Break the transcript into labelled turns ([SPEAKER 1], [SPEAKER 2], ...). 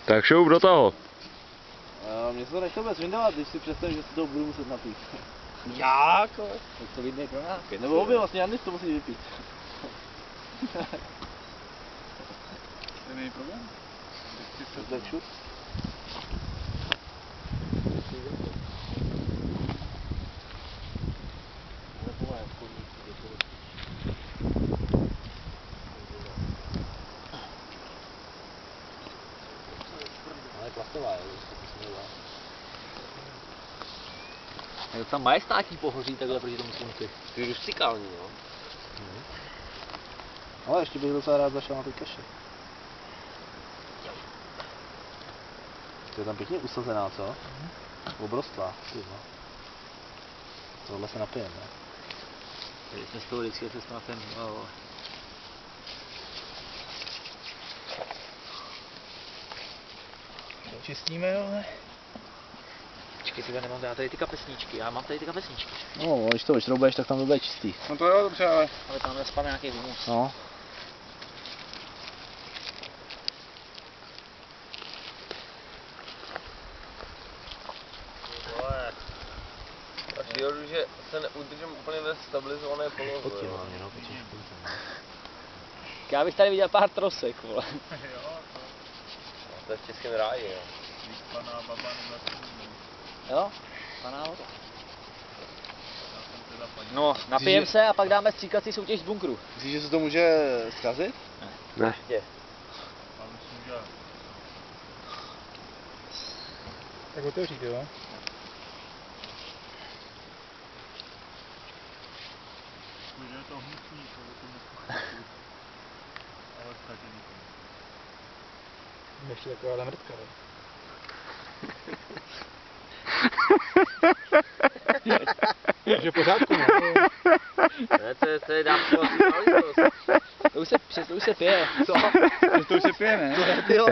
[SPEAKER 1] Tak šup do toho.
[SPEAKER 2] Mě se to nechtěl vůbec vyndávat, když si představím, že si to budu muset napít.
[SPEAKER 3] Jak?
[SPEAKER 2] Tak to vyjde pro nás. Nebo obě vlastně, Janis to musí vypít.
[SPEAKER 3] To není problém.
[SPEAKER 2] Tak šup.
[SPEAKER 3] Ale plastová je, to tam majestátní pohoří takhle proti tomu slunci.
[SPEAKER 2] Ty jsi rustikální, jo? Ale ještě bych docela rád zašel na ty keše. To je tam pěkně usazená, co? Obrostlá, tyhle. Tohle se napijeme, ne?
[SPEAKER 3] Když jsme z toho vždycky se na ten...
[SPEAKER 2] Čistíme, jo?
[SPEAKER 3] Počkej, ty nemám tady ty kapesníčky, já mám tady ty kapesníčky.
[SPEAKER 2] No, když to vyšroubuješ, tak tam to bude čistý.
[SPEAKER 3] No to jo, dobře, ale tam spadne nějaký humus.
[SPEAKER 2] No.
[SPEAKER 4] Až jodu, že se neudržím úplně ve stabilizované poloze.
[SPEAKER 2] Potím hlavně, no, potím.
[SPEAKER 3] Já bych tady viděl pár trosek, vole.
[SPEAKER 4] To je v Českém ráji, jo.
[SPEAKER 3] Jo? Paná voda. No, napijem se a pak dáme stříkací soutěž z bunkru.
[SPEAKER 2] Myslíš, že se to může zkazit?
[SPEAKER 1] Ne.
[SPEAKER 2] Tak otevřít, jo?
[SPEAKER 5] Je to hnusný, ale ztratěný.
[SPEAKER 2] Ještě taková mrtka, jo? Takže v pořádku, ne?
[SPEAKER 4] Ne, to je dávkovací záležitost.
[SPEAKER 3] To už se pije.
[SPEAKER 2] Co? To už se pije, ne?
[SPEAKER 1] Jo.